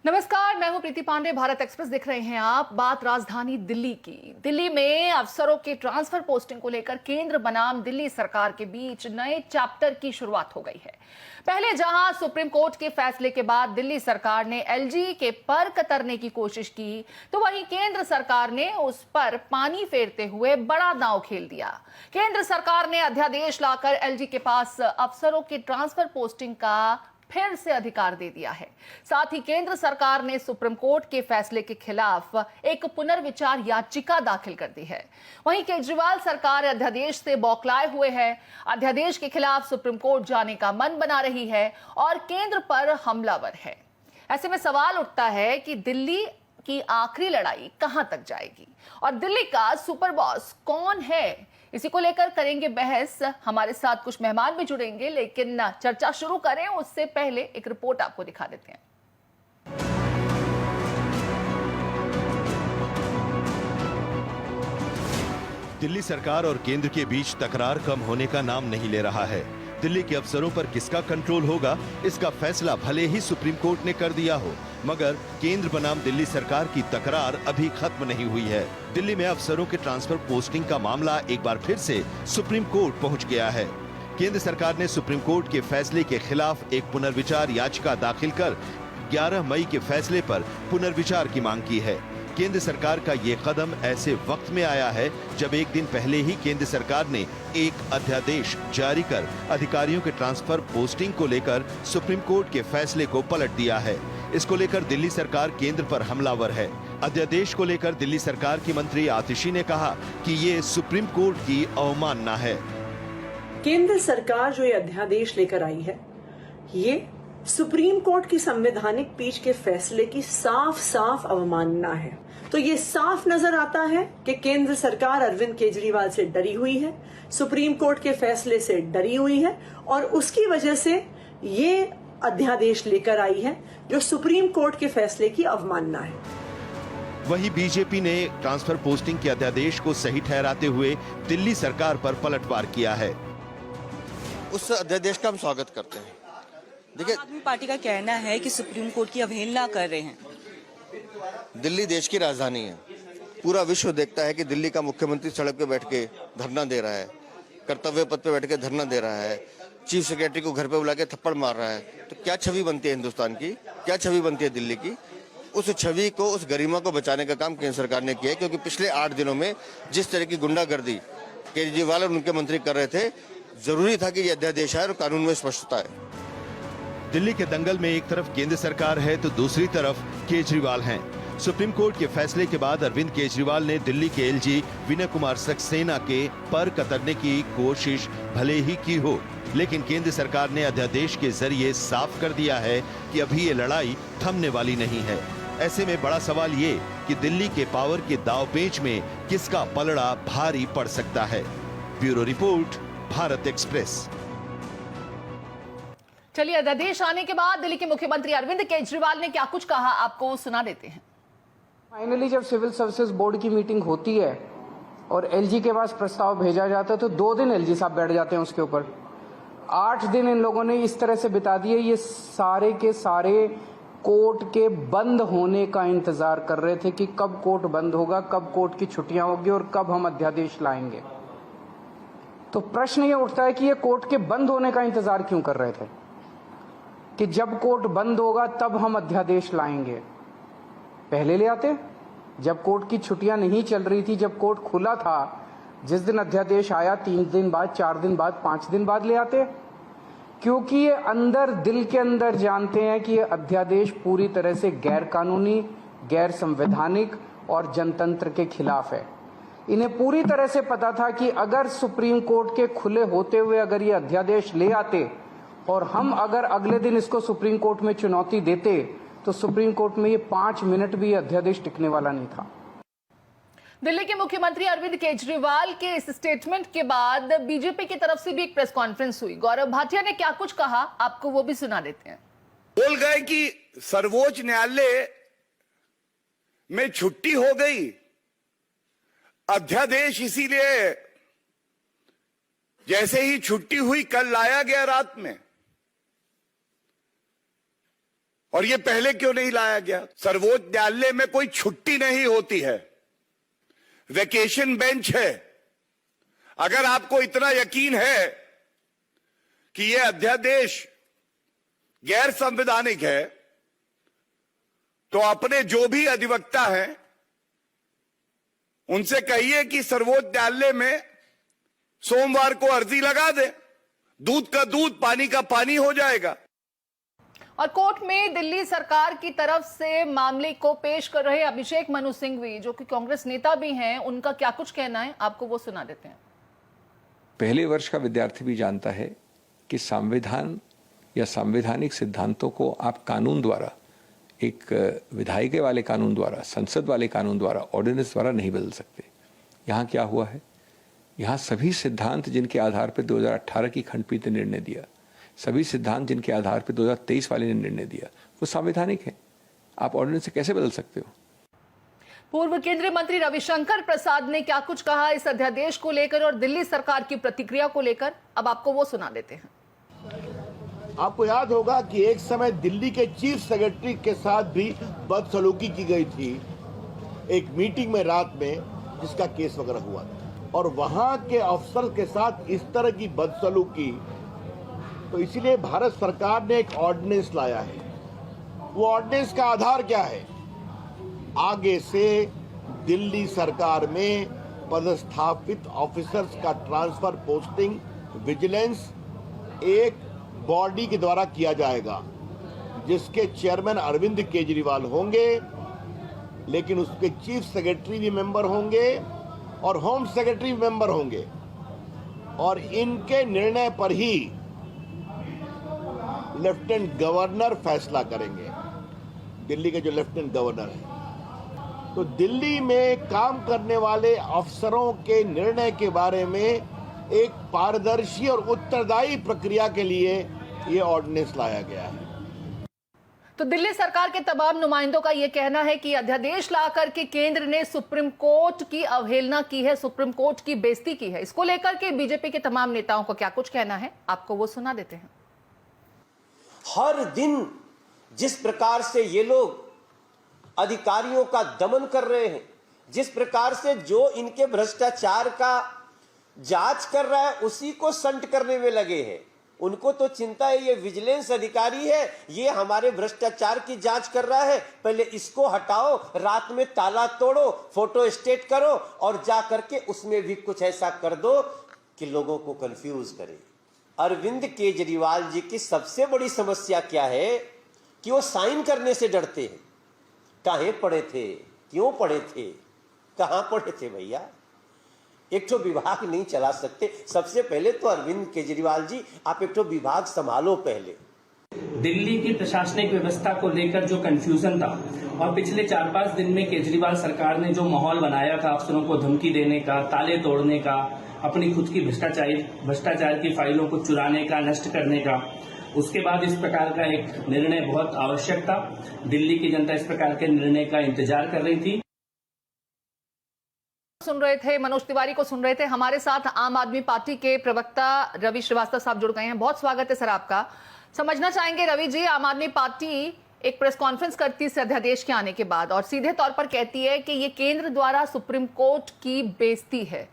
नमस्कार, मैं हूं प्रीति पांडे। भारत एक्सप्रेस देख रहे हैं आप। बात राजधानी दिल्ली की। दिल्ली में अफसरों के ट्रांसफर पोस्टिंग को लेकर केंद्र बनाम दिल्ली सरकार के बीच नए चैप्टर की शुरुआत हो गई है। पहले जहां सुप्रीम कोर्ट के फैसले के बाद दिल्ली सरकार ने एलजी के पर कतरने की कोशिश की, तो वहीं केंद्र सरकार ने उस पर पानी फेरते हुए बड़ा दांव खेल दिया। केंद्र सरकार ने अध्यादेश लाकर एलजी के पास अफसरों के ट्रांसफर पोस्टिंग का फिर से अधिकार दे दिया है। साथ ही केंद्र सरकार ने सुप्रीम कोर्ट के फैसले के खिलाफ एक पुनर्विचार याचिका दाखिल कर दी है। वहीं केजरीवाल सरकार अध्यादेश से बौखलाए हुए है। अध्यादेश के खिलाफ सुप्रीम कोर्ट जाने का मन बना रही है और केंद्र पर हमलावर है। ऐसे में सवाल उठता है कि दिल्ली की आखिरी लड़ाई कहां तक जाएगी और दिल्ली का सुपर बॉस कौन है, इसी को लेकर करेंगे बहस। हमारे साथ कुछ मेहमान भी जुड़ेंगे, लेकिन चर्चा शुरू करें उससे पहले एक रिपोर्ट आपको दिखा देते हैं। दिल्ली सरकार और केंद्र के बीच तकरार कम होने का नाम नहीं ले रहा है। दिल्ली के अफसरों पर किसका कंट्रोल होगा, इसका फैसला भले ही सुप्रीम कोर्ट ने कर दिया हो, मगर केंद्र बनाम दिल्ली सरकार की तकरार अभी खत्म नहीं हुई है। दिल्ली में अफसरों के ट्रांसफर पोस्टिंग का मामला एक बार फिर से सुप्रीम कोर्ट पहुंच गया है। केंद्र सरकार ने सुप्रीम कोर्ट के फैसले के खिलाफ एक पुनर्विचार याचिका दाखिल कर 11 मई के फैसले पर पुनर्विचार की मांग की है। केंद्र सरकार का ये कदम ऐसे वक्त में आया है जब एक दिन पहले ही केंद्र सरकार ने एक अध्यादेश जारी कर अधिकारियों के ट्रांसफर पोस्टिंग को लेकर सुप्रीम कोर्ट के फैसले को पलट दिया है। इसको लेकर दिल्ली सरकार केंद्र पर हमलावर है। अध्यादेश को लेकर दिल्ली सरकार की मंत्री आतिशी ने कहा कि ये सुप्रीम कोर्ट की अवमानना है। केंद्र सरकार जो ये अध्यादेश लेकर आई है, ये सुप्रीम कोर्ट की संवैधानिक पीठ के फैसले की साफ साफ अवमानना है। तो ये साफ नजर आता है कि केंद्र सरकार अरविंद केजरीवाल से डरी हुई है, सुप्रीम कोर्ट के फैसले से डरी हुई है और उसकी वजह से ये अध्यादेश लेकर आई है जो सुप्रीम कोर्ट के फैसले की अवमानना है। वहीं बीजेपी ने ट्रांसफर पोस्टिंग के अध्यादेश को सही ठहराते हुए दिल्ली सरकार पर पलटवार किया है। उस अध्यादेश का हम स्वागत करते हैं। देखिए, आम आदमी पार्टी का कहना है कि सुप्रीम कोर्ट की अवहेलना कर रहे हैं। दिल्ली देश की राजधानी है। पूरा विश्व देखता है कि दिल्ली का मुख्यमंत्री सड़क पे बैठ के धरना दे रहा है, कर्तव्य पथ पे बैठ के धरना दे रहा है, चीफ सेक्रेटरी को घर पे बुला के थप्पड़ मार रहा है। तो क्या छवि बनती है हिंदुस्तान की, क्या छवि बनती है दिल्ली की? उस छवि को, उस गरिमा को बचाने का काम केंद्र सरकार ने किया है, क्योंकि पिछले 8 दिनों में जिस तरह की गुंडागर्दी केजरीवाल और उनके मंत्री कर रहे थे, जरूरी था कि ये अध्यादेश आए और कानून में स्पष्टता है। दिल्ली के दंगल में एक तरफ केंद्र सरकार है तो दूसरी तरफ केजरीवाल हैं। सुप्रीम कोर्ट के फैसले के बाद अरविंद केजरीवाल ने दिल्ली के एलजी विनय कुमार सक्सेना के पर कतरने की कोशिश भले ही की हो, लेकिन केंद्र सरकार ने अध्यादेश के जरिए साफ कर दिया है कि अभी ये लड़ाई थमने वाली नहीं है। ऐसे में बड़ा सवाल ये कि दिल्ली के पावर के दांवपेच में किसका पलड़ा भारी पड़ सकता है। Bureau report, Bharat express. चलिए, अध्यादेश आने के बाद दिल्ली के मुख्यमंत्री अरविंद केजरीवाल ने क्या कुछ कहा, आपको सुना देते हैं। फाइनली जब सिविल सर्विसेज बोर्ड की मीटिंग होती है और एलजी के पास प्रस्ताव भेजा जाता है तो 2 दिन एलजी साहब बैठ जाते हैं उसके ऊपर। 8 दिन इन लोगों ने इस तरह से बिता दिए, ये सारे के सारे कोर्ट के बंद होने का इंतजार कर रहे थे कि कब कोर्ट बंद होगा, कब कोर्ट की छुट्टियां होगी और कब हम अध्यादेश लाएंगे। तो प्रश्न ये उठता है कि ये कोर्ट के बंद होने का इंतजार क्यों कर रहे थे कि जब कोर्ट बंद होगा तब हम अध्यादेश लाएंगे। पहले ले आते, जब कोर्ट की छुट्टियां नहीं चल रही थी, जब कोर्ट खुला था, जिस दिन अध्यादेश आया 3 दिन बाद, 4 दिन बाद, 5 दिन बाद ले आते, क्योंकि ये अंदर दिल के अंदर जानते हैं कि ये अध्यादेश पूरी तरह से गैर कानूनी, गैर संवैधानिक और जनतंत्र के खिलाफ है। इन्हें पूरी तरह से पता था कि अगर सुप्रीम कोर्ट के खुले होते हुए अगर ये अध्यादेश ले आते और हम अगर अगले दिन इसको सुप्रीम कोर्ट में चुनौती देते तो सुप्रीम कोर्ट में ये 5 मिनट भी अध्यादेश टिकने वाला नहीं था। दिल्ली के मुख्यमंत्री अरविंद केजरीवाल के इस स्टेटमेंट के बाद बीजेपी की तरफ से भी एक प्रेस कॉन्फ्रेंस हुई। गौरव भाटिया ने क्या कुछ कहा, आपको वो भी सुना देते हैं। बोल गए कि सर्वोच्च न्यायालय में छुट्टी हो गई, अध्यादेश इसीलिए जैसे ही छुट्टी हुई कल लाया गया रात में। और ये पहले क्यों नहीं लाया गया? सर्वोच्च न्यायालय में कोई छुट्टी नहीं होती है, वेकेशन बेंच है। अगर आपको इतना यकीन है कि यह अध्यादेश गैर संवैधानिक है, तो अपने जो भी अधिवक्ता हैं उनसे कहिए कि सर्वोच्च न्यायालय में सोमवार को अर्जी लगा दे। दूध का दूध, पानी का पानी हो जाएगा। और कोर्ट में दिल्ली सरकार की तरफ से मामले को पेश कर रहे अभिषेक मनु सिंघवी, जो कि कांग्रेस नेता भी हैं, उनका क्या कुछ कहना है, आपको वो सुना देते हैं। पहले वर्ष का विद्यार्थी भी जानता है कि संविधान या संवैधानिक सिद्धांतों को आप कानून द्वारा, एक विधायिका वाले कानून द्वारा, संसद वाले कानून द्वारा, ऑर्डिनेंस द्वारा नहीं बदल सकते। यहाँ क्या हुआ है, यहाँ सभी सिद्धांत जिनके आधार पर 2018 की खंडपीठ ने निर्णय दिया, सभी सिद्धांत जिनके आधार पर 2023 वाले ने निर्णय दिया, वो संवैधानिक है। आप ऑर्डिनेंस से कैसे बदल सकते हो? पूर्व केंद्रीय मंत्री रविशंकर प्रसाद ने क्या कुछ कहा इस अध्यादेश को लेकर और दिल्ली सरकार की प्रतिक्रिया को लेकर, अब आपको वो सुना देते हैं। आपको याद होगा कि एक समय दिल्ली के चीफ सेक्रेटरी के साथ भी बदसलूकी की गई थी एक मीटिंग में रात में, जिसका केस वगैरह हुआ था, और वहां के अफसर के साथ इस तरह की बदसलूकी, तो इसीलिए भारत सरकार ने एक ऑर्डिनेंस लाया है। वो ऑर्डिनेंस का आधार क्या है? आगे से दिल्ली सरकार में पदस्थापित ऑफिसर्स का ट्रांसफर, पोस्टिंग, विजिलेंस एक बॉडी के द्वारा किया जाएगा, जिसके चेयरमैन अरविंद केजरीवाल होंगे, लेकिन उसके चीफ सेक्रेटरी भी मेंबर होंगे और होम सेक्रेटरी भी मेंबर होंगे, और इनके निर्णय पर ही लेफ्टिनेंट गवर्नर फैसला करेंगे, दिल्ली के जो लेफ्टिनेंट गवर्नर है। तो दिल्ली में काम करने वाले अफसरों के निर्णय के बारे में एक पारदर्शी और उत्तरदायी प्रक्रिया के लिए ये ऑर्डिनेंस लाया गया है। तो दिल्ली सरकार के तमाम नुमाइंदों का यह कहना है कि अध्यादेश लाकर के केंद्र ने सुप्रीम कोर्ट की अवहेलना की है, सुप्रीम कोर्ट की बेइज्जती की है। इसको लेकर के बीजेपी के तमाम नेताओं को क्या कुछ कहना है, आपको वो सुना देते हैं। हर दिन जिस प्रकार से ये लोग अधिकारियों का दमन कर रहे हैं, जिस प्रकार से जो इनके भ्रष्टाचार का जांच कर रहा है उसी को संट करने में लगे हैं। उनको तो चिंता है ये विजिलेंस अधिकारी है, ये हमारे भ्रष्टाचार की जांच कर रहा है, पहले इसको हटाओ, रात में ताला तोड़ो, फोटो स्टेट करो और जा करके उसमें भी कुछ ऐसा कर दो कि लोगों को कंफ्यूज करे। अरविंद केजरीवाल जी की सबसे बड़ी समस्या क्या है कि वो साइन करने से डरते हैं। काहे पढ़े थे, क्यों पढ़े थे, कहां पढ़े थे भैया? एक तो विभाग नहीं चला सकते। सबसे पहले तो अरविंद केजरीवाल जी आप एक तो विभाग संभालो पहले। दिल्ली की प्रशासनिक व्यवस्था को लेकर जो कंफ्यूजन था और पिछले 4-5 दिन में केजरीवाल सरकार ने जो माहौल बनाया था अफसरों को धमकी देने का, ताले तोड़ने का, अपनी खुद की भ्रष्टाचार की फाइलों को चुराने का, नष्ट करने का, उसके बाद इस प्रकार का एक निर्णय बहुत आवश्यक था। दिल्ली की जनता इस प्रकार के निर्णय का इंतजार कर रही थी। सुन रहे थे, मनोज तिवारी को सुन रहे थे। हमारे साथ आम आदमी पार्टी के प्रवक्ता रवि श्रीवास्तव साहब जुड़ गए हैं। बहुत स्वागत है सर आपका। समझना चाहेंगे रवि जी, आम आदमी पार्टी एक प्रेस कॉन्फ्रेंस करती है इस अध्यादेश के आने के बाद और सीधे तौर पर कहती है कि ये केंद्र द्वारा सुप्रीम कोर्ट की बेइज्जती है।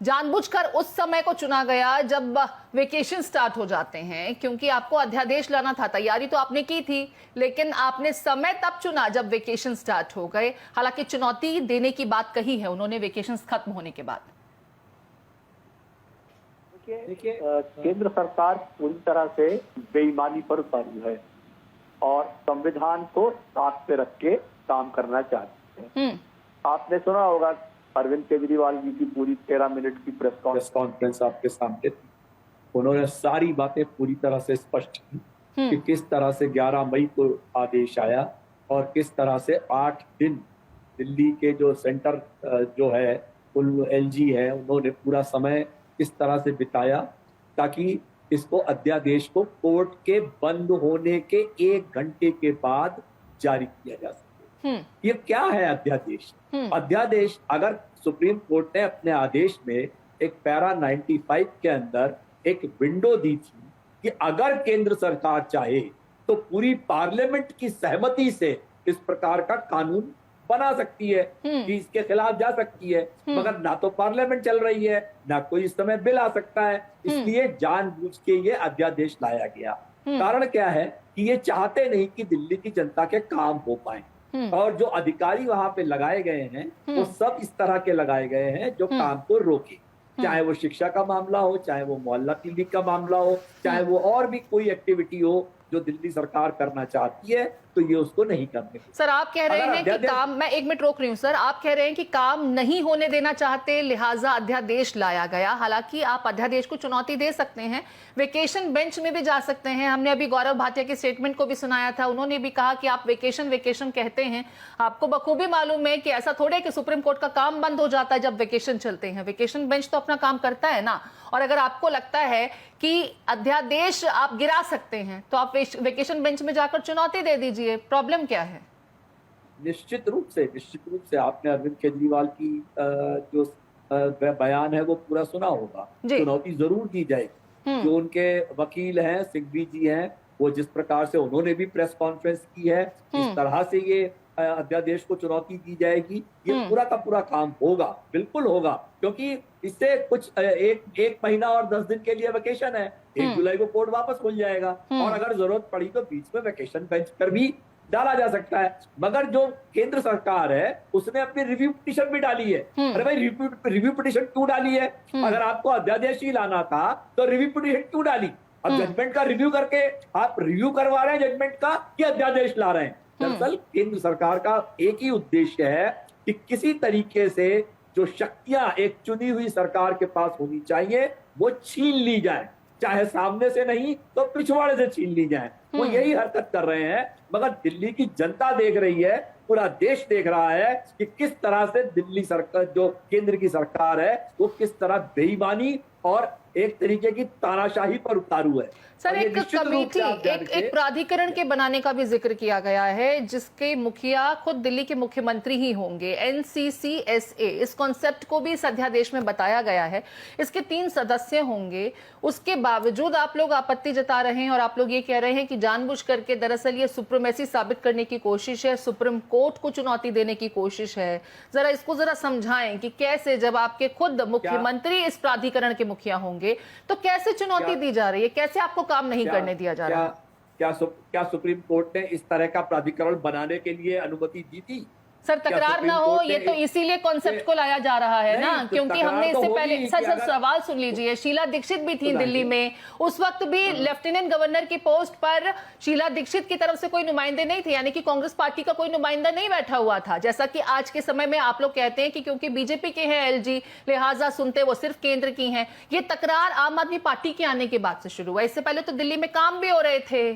जानबूझकर उस समय को चुना गया जब वेकेशन स्टार्ट हो जाते हैं, क्योंकि आपको अध्यादेश लाना था, तैयारी तो आपने की थी, लेकिन आपने समय तब चुना जब वेकेशन स्टार्ट हो गए। हालांकि चुनौती देने की बात कही है उन्होंने वेकेशन खत्म होने के बाद। देखिए, केंद्र सरकार पूरी तरह से बेईमानी पर उतारी है और संविधान को साथ पे रख के काम करना चाहते हैं। आपने सुना होगा अरविंद केजरीवाल जी की पूरी 13 मिनट की प्रेस कॉन्फ्रेंस आपके सामने थी। उन्होंने सारी बातें पूरी तरह से स्पष्ट की कि किस तरह से 11 मई को आदेश आया और किस तरह से 8 दिन दिल्ली के जो सेंटर जो है एलजी है, उन्होंने पूरा समय किस तरह से बिताया ताकि इसको अध्यादेश को कोर्ट के बंद होने के 1 घंटे के बाद जारी किया जा सके। ये क्या है अध्यादेश? अध्यादेश, अगर सुप्रीम कोर्ट ने अपने आदेश में एक पैरा 95 के अंदर एक विंडो दी थी कि अगर केंद्र सरकार चाहे तो पूरी पार्लियामेंट की सहमति से इस प्रकार का कानून बना सकती है कि इसके खिलाफ जा सकती है, मगर ना तो पार्लियामेंट चल रही है, ना कोई इस समय बिल आ सकता है, इसलिए जानबूझ के ये अध्यादेश लाया गया। कारण क्या है कि ये चाहते नहीं कि दिल्ली की जनता के काम हो पाए, और जो अधिकारी वहां पे लगाए गए हैं वो सब इस तरह के लगाए गए हैं जो काम को रोके, चाहे वो शिक्षा का मामला हो, चाहे वो मोहल्ला क्लिनिक का मामला हो, चाहे वो और भी कोई एक्टिविटी हो जो दिल्ली सरकार करना चाहती है, तो ये उसको नहीं करने। सर आप कह रहे हैं कि काम, मैं एक मिनट रोक रही हूं सर, आप कह रहे हैं कि काम नहीं होने देना चाहते, लिहाजा अध्यादेश लाया गया। हालांकि आप अध्यादेश को चुनौती दे सकते हैं, वेकेशन बेंच में भी जा सकते हैं। हमने अभी गौरव भाटिया के स्टेटमेंट को भी सुनाया था, उन्होंने भी कहा कि आप वेकेशन कहते हैं, आपको बखूबी मालूम है कि ऐसा थोड़े कि सुप्रीम कोर्ट का काम बंद हो जाता है जब वेकेशन चलते हैं, वेकेशन बेंच तो अपना काम करता है ना। और अगर आपको लगता है कि अध्यादेश आप गिरा सकते हैं तो आप वेकेशन बेंच में जाकर चुनौती दे दीजिए, प्रॉब्लम क्या है? निश्चित रूप से आपने अरविंद केजरीवाल की जो बयान है वो पूरा सुना होगा, चुनौती जरूर दी जाएगी। जो उनके वकील हैं, सिंघवी जी हैं, वो जिस प्रकार से उन्होंने भी प्रेस कॉन्फ्रेंस की है, इस तरह से ये अध्यादेश को चुनौती दी जाएगी, ये पूरा का पूरा काम होगा, बिल्कुल होगा, क्योंकि इससे कुछ एक महीना और 10 दिन के लिए वेकेशन है, 1 जुलाई को कोर्ट वापस खुल जाएगा, और अगर जरूरत पड़ी तो बीच में वेकेशन बेंच पर भी डाला जा सकता है। मगर जो केंद्र सरकार है उसने अपनी रिव्यू पिटीशन भी डाली है। अरे भाई, रिव्यू पिटीशन क्यों डाली है? अगर आपको अध्यादेश ही लाना था तो रिव्यू पिटीशन क्यों डाली? अब जजमेंट का रिव्यू करके आप रिव्यू करवा रहे हैं जजमेंट का, कि अध्यादेश ला रहे हैं? दरअसल केंद्र सरकार का एक ही उद्देश्य है कि किसी तरीके से जो शक्तियां एक चुनी हुई सरकार के पास होनी चाहिए वो छीन ली जाए, चाहे सामने से नहीं तो पिछवाड़े से छीन ली जाए। वो यही हरकत कर रहे हैं, मगर दिल्ली की जनता देख रही है, पूरा देश देख रहा है कि किस तरह से दिल्ली सरकार, जो केंद्र की सरकार है, वो किस तरह बेईमानी और एक तरीके की तानाशाही पर उतारू है। सर एक कमेटी, एक प्राधिकरण के बनाने का भी जिक्र किया गया है जिसके मुखिया खुद दिल्ली के मुख्यमंत्री ही होंगे, NCCSA, इस कॉन्सेप्ट को भी इस अध्यादेश में बताया गया है। इसके 3 सदस्य होंगे, उसके बावजूद आप लोग आपत्ति जता रहे हैं और आप लोग ये कह रहे हैं कि जानबूझ करके दरअसल ये सुप्रीमेसी साबित करने की कोशिश है, सुप्रीम कोर्ट को चुनौती देने की कोशिश है। जरा इसको जरा समझाएं कि कैसे, जब आपके खुद मुख्यमंत्री इस प्राधिकरण के मुखिया होंगे तो कैसे चुनौती दी जा रही है, कैसे आपको काम नहीं करने दिया जा रहा? क्या सुप्रीम कोर्ट ने इस तरह का प्राधिकरण बनाने के लिए अनुमति दी थी? सर तकरार ना हो, ये तो इसीलिए कॉन्सेप्ट को लाया जा रहा है ना, क्योंकि हमने इससे पहले, सर सवाल सुन लीजिए, शीला दीक्षित भी थी दिल्ली में, उस वक्त भी लेफ्टिनेंट गवर्नर की पोस्ट पर शीला दीक्षित की तरफ से कोई नुमाइंदे नहीं थे, यानी कि कांग्रेस पार्टी का कोई नुमाइंदा नहीं बैठा हुआ था। जैसा कि आज के समय में आप लोग कहते हैं कि क्योंकि बीजेपी के हैं LG, लिहाजा सुनते वो सिर्फ केंद्र की हैं। ये तकरार आम आदमी पार्टी के आने के बाद से शुरू हुआ, इससे पहले तो दिल्ली में काम भी हो रहे थे।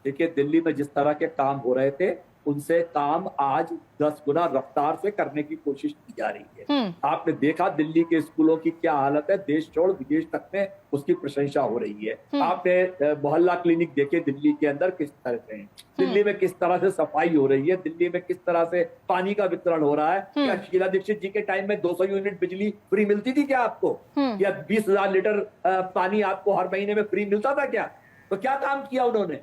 देखिए, दिल्ली में जिस तरह के काम हो रहे थे उनसे काम आज 10 गुना रफ्तार से करने की कोशिश की जा रही है। आपने देखा दिल्ली के स्कूलों की क्या हालत है, देश छोड़ विदेश तक में उसकी प्रशंसा हो रही है। आपने मोहल्ला क्लिनिक देखे दिल्ली के अंदर किस तरह से हैं, दिल्ली में किस तरह से सफाई हो रही है, दिल्ली में किस तरह से पानी का वितरण हो रहा है। क्या शीला दीक्षित जी के टाइम में 200 यूनिट बिजली फ्री मिलती थी क्या आपको? या 20,000 लीटर पानी आपको हर महीने में फ्री मिलता था क्या? तो क्या काम किया उन्होंने?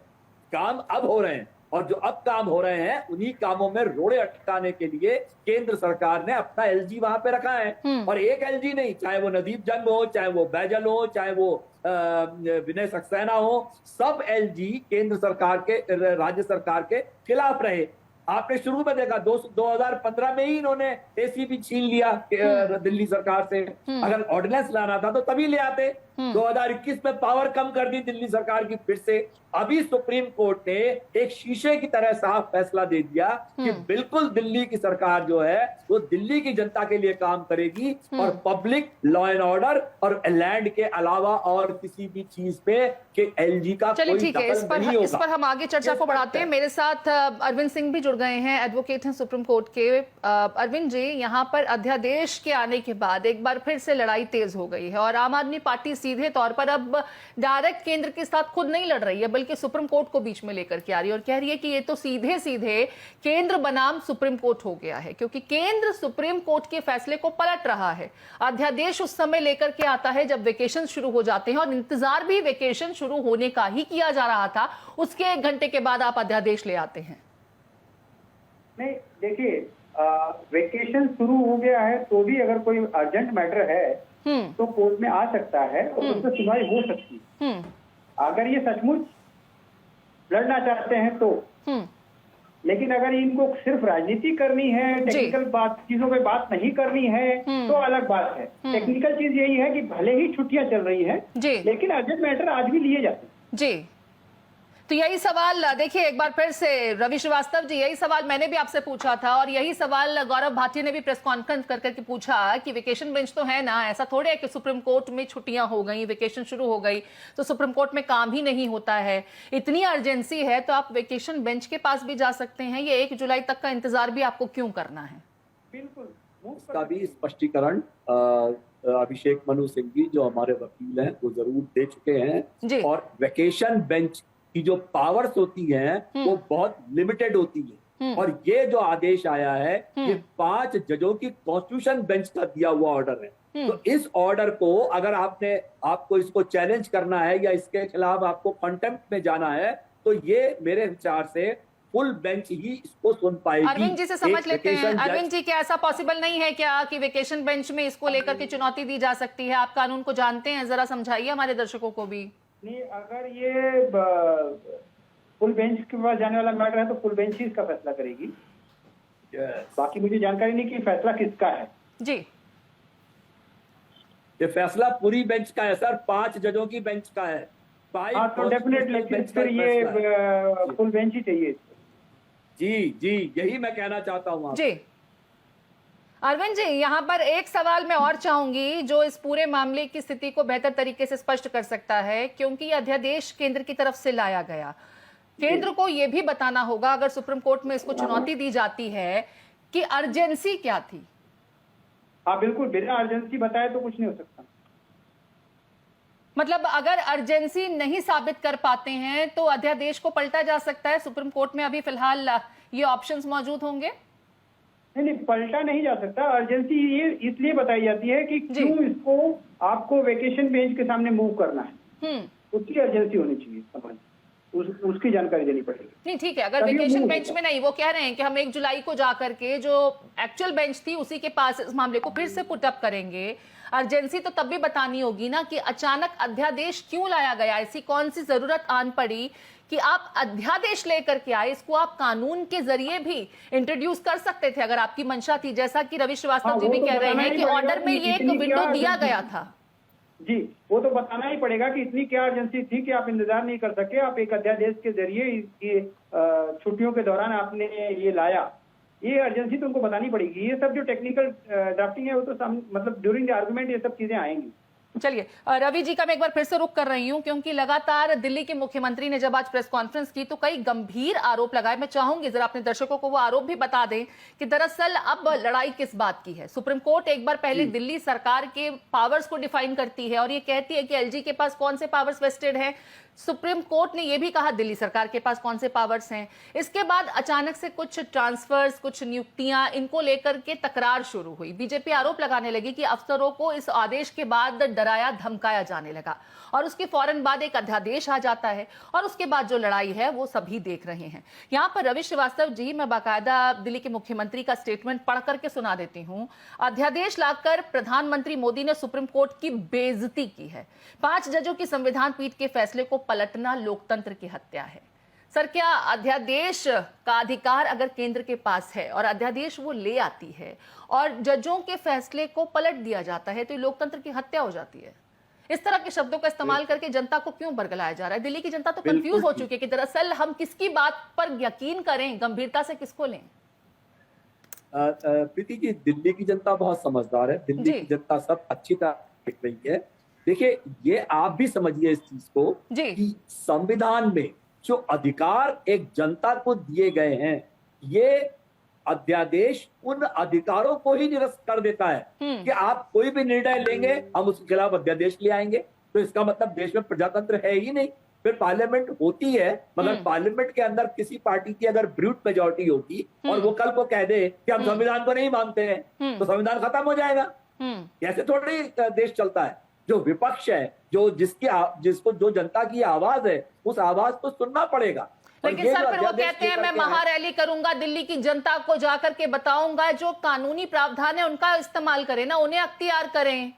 काम अब हो रहे हैं, और जो अब काम हो रहे हैं उन्हीं कामों में रोड़े अटकाने के लिए केंद्र सरकार ने अपना LG वहां पे रखा है। और एक LG नहीं, चाहे वो नदीप जंग हो, चाहे वो बैजल हो, चाहे वो विनय सक्सेना हो, सब LG केंद्र सरकार के, राज्य सरकार के खिलाफ रहे। आपने शुरू में देखा 2015 में ही इन्होंने ACP छीन लिया दिल्ली सरकार से। अगर ऑर्डिनेंस लाना था तो तभी ले आते। 2021 में पावर कम कर दी दिल्ली सरकार की फिर से। अभी सुप्रीम कोर्ट ने एक शीशे की तरह साफ फैसला दे दिया कि बिल्कुल दिल्ली की सरकार जो है वो दिल्ली की जनता के लिए काम करेगी, और पब्लिक, लॉ एंड ऑर्डर और लैंड के अलावा और किसी भी चीज पे कि LG का कोई दखल नहीं होगा। इस पर हम आगे चर्चा को बढ़ाते हैं। मेरे साथ अरविंद सिंह भी जुड़ गए हैं, एडवोकेट हैं सुप्रीम कोर्ट के। अरविंद जी, यहाँ पर अध्यादेश के आने के बाद एक बार फिर से लड़ाई तेज हो गई है और आम आदमी पार्टी सीधे तौर पर अब डायरेक्ट केंद्र के साथ खुद नहीं लड़ रही है, बल्कि सुप्रीम कोर्ट को बीच में लेकर के आ रही है और कह रही है कि ये तो सीधे सीधे केंद्र बनाम सुप्रीम कोर्ट हो गया है, क्योंकि केंद्र सुप्रीम कोर्ट के फैसले को पलट रहा है। अध्यादेश उस समय लेकर के आता है जब वेकेशन शुरू हो जाते हैं और इंतजार भी वेकेशन शुरू होने का ही किया जा रहा था, उसके 1 घंटे के बाद आप अध्यादेश ले आते हैं। नहीं, देखिए, वेकेशन शुरू हो गया है तो भी अगर कोई अर्जेंट मैटर है तो कोर्ट में आ सकता है और उसमें सुनवाई हो सकती है। अगर ये सचमुच लड़ना चाहते हैं तो। लेकिन अगर इनको सिर्फ राजनीति करनी है, टेक्निकल चीजों पे बात नहीं करनी है तो अलग बात है। टेक्निकल चीज यही है कि भले ही छुट्टियां चल रही हैं, लेकिन अर्जेंट मैटर आज भी लिए जाते हैं। जी, तो यही सवाल देखिए एक बार फिर से रवि श्रीवास्तव जी, यही सवाल मैंने भी आपसे पूछा था और यही सवाल गौरव भाटिया ने भी प्रेस कॉन्फ्रेंस कर करके पूछा कि वेकेशन बेंच तो है ना, ऐसा थोड़े है कि सुप्रीम कोर्ट में छुट्टियां हो गई, वेकेशन शुरू हो गई तो सुप्रीम कोर्ट में काम ही नहीं होता है। इतनी अर्जेंसी है तो आप वेकेशन बेंच के पास भी जा सकते हैं, ये 1 जुलाई तक का इंतजार भी आपको क्यों करना है? बिल्कुल, उसका भी स्पष्टीकरण अभिषेक मनु सिंह जी जो हमारे वकील हैं वो जरूर दे चुके हैं। और वेकेशन बेंच की जो पावर्स होती हैं वो बहुत लिमिटेड होती है और ये जो आदेश आया है ये 5 जजों की कॉन्स्टिट्यूशन बेंच का दिया हुआ ऑर्डर है। तो इस ऑर्डर को अगर आपको इसको चैलेंज करना है या इसके खिलाफ आपको कंटेम्प्ट में जाना है तो ये मेरे विचार से फुल बेंच ही इसको सुन पाएगी। अरविंद जी से समझ लेते हैं। अरविंद जी, क्या ऐसा पॉसिबल नहीं है क्या कि वेकेशन बेंच में इसको लेकर के चुनौती दी जा सकती है? आप कानून को जानते हैं, जरा समझाइए हमारे दर्शकों को भी। नहीं, अगर ये फुल बेंच के पास जाने वाला मैटर है तो फुल बेंच ही इसका फैसला करेगी। बाकी मुझे जानकारी नहीं कि फैसला किसका है। जी, ये फैसला पूरी बेंच का है सर, 5 जजों की बेंच का है। तो डेफिनेटली फिर ये फुल बेंच ही चाहिए। जी, यही मैं कहना चाहता हूँ जी। अरविंद जी, यहाँ पर एक सवाल मैं और चाहूंगी जो इस पूरे मामले की स्थिति को बेहतर तरीके से स्पष्ट कर सकता है, क्योंकि अध्यादेश केंद्र की तरफ से लाया गया। केंद्र को यह भी बताना होगा अगर सुप्रीम कोर्ट में इसको चुनौती दी जाती है कि अर्जेंसी क्या थी। हाँ बिल्कुल, बिना अर्जेंसी बताए तो कुछ नहीं हो सकता। मतलब अगर अर्जेंसी नहीं साबित कर पाते हैं तो अध्यादेश को पलटा जा सकता है। सुप्रीम कोर्ट में अभी फिलहाल ये ऑप्शंस मौजूद होंगे। नहीं, पलटा नहीं जा सकता। अर्जेंसी ये इसलिए बताई जाती है कि क्यों इसको आपको वेकेशन बेंच के सामने मूव करना है, उसकी अर्जेंसी होनी चाहिए, समझ उसकी जानकारी देनी पड़ेगी। नहीं, ठीक है, अगर वेकेशन बेंच में नहीं, वो कह रहे हैं कि हम 1 जुलाई को जाकर के जो एक्चुअल बेंच थी उसी के पास इस मामले को फिर से पुट अप करेंगे। अर्जेंसी तो तब भी बतानी होगी ना कि अचानक अध्यादेश क्यों लाया गया, ऐसी कौन सी जरूरत आन पड़ी कि आप अध्यादेश लेकर के आए। इसको आप कानून के जरिए भी इंट्रोड्यूस कर सकते थे अगर आपकी मंशा थी, जैसा कि रवि श्रीवास्तव जी भी कह रहे हैं कि ऑर्डर में ये एक विंडो दिया गया था। जी, वो तो बताना ही पड़ेगा कि इतनी क्या अर्जेंसी थी कि आप इंतजार नहीं कर सके, आप एक अध्यादेश के जरिए इसकी छुट्टियों के दौरान आपने ये लाया। ये अर्जेंसी तो उनको बतानी पड़ेगी। ये सब जो टेक्निकल ड्राफ्टिंग है वो तो मतलब ड्यूरिंग द आर्गुमेंट ये सब चीजें आएंगी। चलिए, रवि जी का मैं एक बार फिर से रुक कर रही हूं, क्योंकि लगातार दिल्ली के मुख्यमंत्री ने जब आज प्रेस कॉन्फ्रेंस की तो कई गंभीर आरोप लगाए। मैं चाहूंगी जरा अपने दर्शकों को वो आरोप भी बता दें कि दरअसल अब लड़ाई किस बात की है। सुप्रीम कोर्ट एक बार पहले दिल्ली सरकार के पावर्स को डिफाइन करती है और ये कहती है कि एलजी के पास कौन से पावर्स वेस्टेड हैं। सुप्रीम कोर्ट ने यह भी कहा दिल्ली सरकार के पास कौन से पावर्स हैं। इसके बाद अचानक से कुछ ट्रांसफर्स, कुछ नियुक्तियां, इनको लेकर के तकरार शुरू हुई। बीजेपी आरोप लगाने लगी कि अफसरों को इस आदेश के बाद डराया धमकाया जाने लगा और उसके फौरन बाद एक अध्यादेश आ जाता है और उसके बाद जो लड़ाई है वो सभी देख रहे हैं। यहां पर रवि श्रीवास्तव जी, मैं बाकायदा दिल्ली के मुख्यमंत्री का स्टेटमेंट पढ़ करके सुना देती हूं। अध्यादेश लाकर प्रधानमंत्री मोदी ने सुप्रीम कोर्ट की बेइज्जती की है। 5 जजों की संविधान पीठ के फैसले को पलटना लोकतंत्र की हत्या है। सर, क्या अध्यादेश का अधिकार अगर केंद्र के पास है और अध्यादेश वो ले आती है और जजों के फैसले को पलट दिया जाता है तो ये लोकतंत्र की हत्या हो जाती है? इस तरह के शब्दों का इस्तेमाल करके जनता को क्यों बरगलाया जा रहा है? दिल्ली की जनता तो कंफ्यूज हो चुकी है कि दरअसल हम किसकी बात पर यकीन करें, गंभीरता से किसको लें। प्रीति जी, दिल्ली की जनता बहुत समझदार है। दिल्ली की जनता सब अच्छी तरह देख रही है। देखिए, ये आप भी समझिए इस चीज को कि संविधान में जो अधिकार एक जनता को दिए गए हैं, ये अध्यादेश उन अधिकारों को ही निरस्त कर देता है कि आप कोई भी निर्णय लेंगे हम उसके खिलाफ अध्यादेश ले आएंगे। तो इसका मतलब देश में प्रजातंत्र है ही नहीं। फिर पार्लियामेंट होती है, मगर पार्लियामेंट के अंदर किसी पार्टी की अगर ब्रूट मेजॉरिटी होगी और वो कल को कह दे कि हम संविधान को नहीं मानते हैं, तो संविधान खत्म हो जाएगा। ऐसे थोड़ी देश चलता है। जो विपक्ष है, जो जिसको जो जनता की आवाज है, उस आवाज को सुनना पड़ेगा। लेकिन सर फिर वो कहते हैं मैं महारैली करूंगा, दिल्ली की जनता को जाकर के बताऊंगा, जो कानूनी प्रावधान है उनका इस्तेमाल करें ना, उन्हें अख्तियार करें।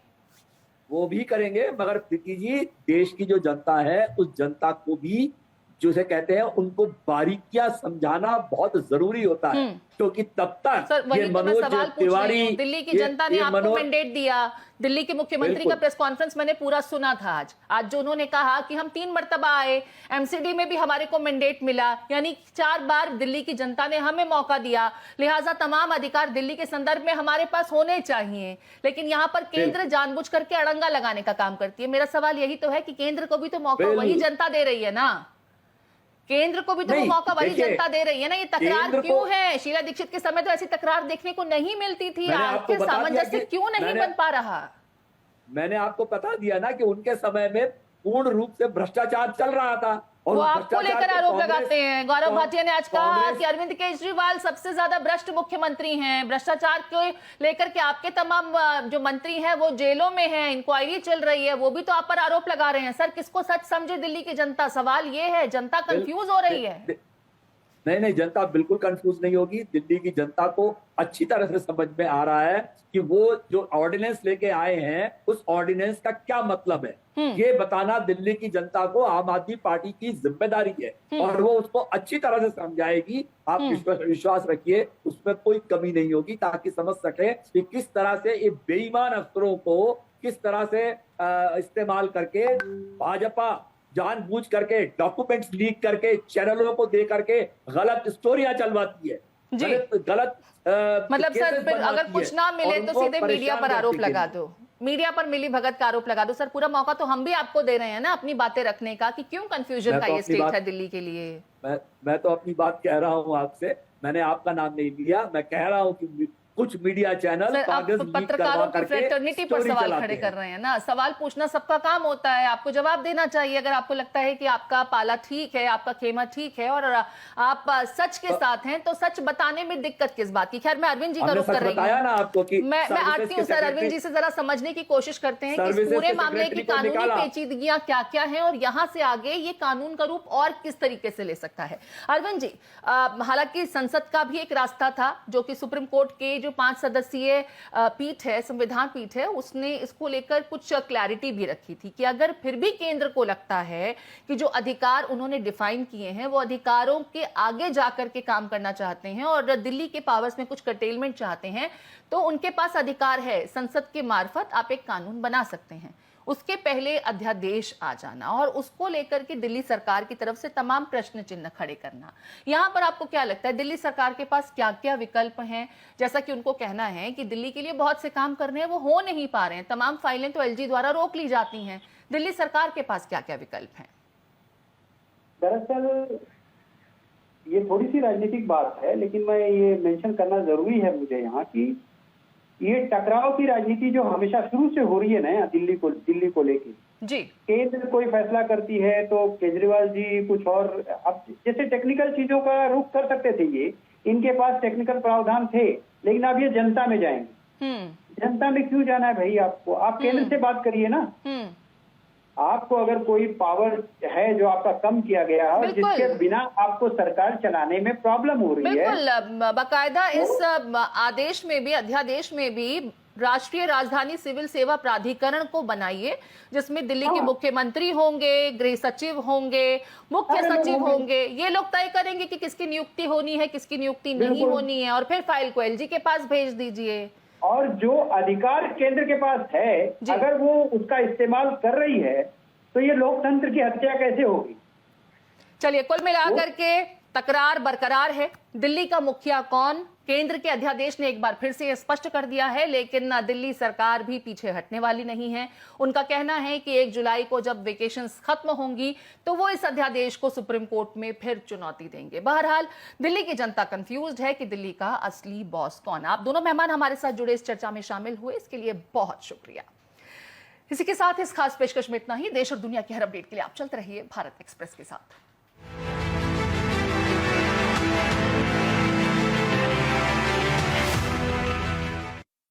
वो भी करेंगे, मगर प्रीति जी देश की जो जनता है उस जनता को भी जिसे कहते हैं उनको बारीकियां समझाना बहुत जरूरी होता है, क्योंकि तब तक ये मनोज तिवारी, दिल्ली की जनता ने आपको मैंडेट दिया। दिल्ली के मुख्यमंत्री का प्रेस कॉन्फ्रेंस मैंने पूरा सुना था आज जो उन्होंने कहा कि हम 3 मर्तबा आए, एमसीडी में भी हमारे को मैंडेट मिला, यानी 4 बार दिल्ली की जनता ने हमें मौका दिया, लिहाजा तमाम अधिकार दिल्ली के संदर्भ में हमारे पास होने चाहिए। लेकिन यहाँ पर केंद्र जानबूझ करके अड़ंगा लगाने का काम करती है। मेरा सवाल यही तो है कि केंद्र को भी तो मौका वही जनता दे रही है ना, केंद्र को भी तो वो मौका वही जनता दे रही है ना। ये तकरार क्यों है? शीला दीक्षित के समय तो ऐसी तकरार देखने को नहीं मिलती थी, आखिर सामंजस्य क्यों नहीं बन पा रहा? मैंने आपको बता दिया ना कि उनके समय में पूर्ण रूप से भ्रष्टाचार चल रहा था। और वो आपको लेकर आरोप लगाते हैं। गौरव भाटिया ने आज कहा कि अरविंद केजरीवाल सबसे ज्यादा भ्रष्ट मुख्यमंत्री हैं, भ्रष्टाचार को लेकर के आपके तमाम जो मंत्री हैं वो जेलों में हैं, इंक्वायरी चल रही है, वो भी तो आप पर आरोप लगा रहे हैं। सर किसको सच समझे दिल्ली की जनता? सवाल ये है, जनता कंफ्यूज हो रही है। नहीं, जनता बिल्कुल कंफ्यूज नहीं होगी। दिल्ली की जनता को अच्छी तरह से समझ में आ रहा है कि वो जो ऑर्डिनेंस लेके आए हैं उस ऑर्डिनेंस का क्या मतलब है। ये बताना दिल्ली की जनता को आम आदमी पार्टी की जिम्मेदारी है और वो उसको अच्छी तरह से समझाएगी। आप विश्वास रखिए, उसमें कोई कमी नहीं होगी, ताकि समझ सके कि किस तरह से ये बेईमान अफसरों को किस तरह से इस्तेमाल करके भाजपा जानबूझ करके डॉक्यूमेंट्स लीक करके चैनलों को दे करके गलत स्टोरियां चलवाती है। गलत मतलब सर फिर अगर कुछ ना मिले तो सीधे मीडिया पर आरोप लगा दो, मीडिया पर मिली भगत का आरोप लगा दो। सर पूरा मौका तो हम भी आपको दे रहे हैं ना अपनी बातें रखने का, कि क्यों कंफ्यूजन का ये स्टेट है दिल्ली के लिए। मैं तो अपनी बात कह रहा हूँ आपसे, मैंने आपका नाम नहीं लिया। मैं कह रहा हूँ कि कुछ मीडिया चैनल पत्रकारों की फ्रेटर्निटी पर सवाल खड़े कर रहे हैं ना। सवाल पूछना सबका काम होता है, आपको जवाब देना चाहिए। अगर आपको लगता है कि आपका पाला ठीक है, आपका खेमा ठीक है और आप सच के साथ हैं, तो सच बताने में दिक्कत किस बात की? खैर मैं अरविंद जी का रुख कर रही हूँ, मैं आती हूँ सर अरविंद जी से जरा समझने की कोशिश करते हैं कि इस पूरे मामले की कानूनी पेचीदगियां क्या क्या हैं और यहाँ से आगे ये कानून का रूप और किस तरीके से ले सकता है। अरविंद जी, हालांकि संसद का भी एक रास्ता था जो कि सुप्रीम कोर्ट के जो 5 सदस्यीय पीठ है, संविधान पीठ है, उसने इसको लेकर कुछ क्लैरिटी भी रखी थी कि अगर फिर भी केंद्र को लगता है कि जो अधिकार उन्होंने डिफाइन किए हैं वो अधिकारों के आगे जाकर के काम करना चाहते हैं और दिल्ली के पावर्स में कुछ कर्टेलमेंट चाहते हैं, तो उनके पास अधिकार है, संसद के मार्फत आप एक कानून बना सकते हैं। उसके पहले अध्यादेश आ जाना और उसको लेकर के दिल्ली सरकार की तरफ से तमाम प्रश्न चिन्ह खड़े करना। यहाँ पर आपको क्या लगता है दिल्ली सरकार के पास क्या क्या विकल्प हैं? जैसा कि उनको कहना है कि दिल्ली के लिए बहुत से काम करने हैं, वो हो नहीं पा रहे हैं, तमाम फाइलें तो एलजी द्वारा रोक ली जाती हैं। दिल्ली सरकार के पास क्या क्या विकल्प हैं? दरअसल ये थोड़ी सी राजनीतिक बात है, लेकिन मैं ये मेंशन करना जरूरी है मुझे यहाँ की ये टकराव की राजनीति जो हमेशा शुरू से हो रही है ना दिल्ली को लेके जी, केंद्र कोई फैसला करती है तो केजरीवाल जी कुछ और, अब जैसे टेक्निकल चीजों का रुख कर सकते थे, ये इनके पास टेक्निकल प्रावधान थे, लेकिन अब ये जनता में जाएंगे। जनता में क्यों जाना है भाई आपको? आप केंद्र से बात करिए ना। आपको अगर कोई पावर है जो आपका कम किया गया है और जिसके बिना आपको सरकार चलाने में प्रॉब्लम हो रही है, बिल्कुल बाकायदा इस आदेश में भी, अध्यादेश में भी राष्ट्रीय राजधानी सिविल सेवा प्राधिकरण को बनाइए जिसमें दिल्ली के मुख्यमंत्री होंगे, गृह सचिव होंगे, मुख्य सचिव होंगे। ये लोग तय करेंगे कि किसकी नियुक्ति होनी है, किसकी नियुक्ति नहीं होनी है, और फिर फाइल को एलजी के पास भेज दीजिए। और जो अधिकार केंद्र के पास है अगर वो उसका इस्तेमाल कर रही है तो ये लोकतंत्र की हत्या कैसे होगी? चलिए, कुल मिलाकर के तकरार बरकरार है। दिल्ली का मुखिया कौन, केंद्र के अध्यादेश ने एक बार फिर से स्पष्ट कर दिया है, लेकिन दिल्ली सरकार भी पीछे हटने वाली नहीं है। उनका कहना है कि 1 जुलाई को जब वेकेशंस खत्म होंगी तो वो इस अध्यादेश को सुप्रीम कोर्ट में फिर चुनौती देंगे। बहरहाल दिल्ली की जनता कंफ्यूज्ड है कि दिल्ली का असली बॉस कौन। आप दोनों मेहमान हमारे साथ जुड़े, इस चर्चा में शामिल हुए, इसके लिए बहुत शुक्रिया। इसी के साथ इस खास पेशकश में इतना ही। देश और दुनिया की हर अपडेट के लिए आप चलते रहिए भारत एक्सप्रेस के साथ।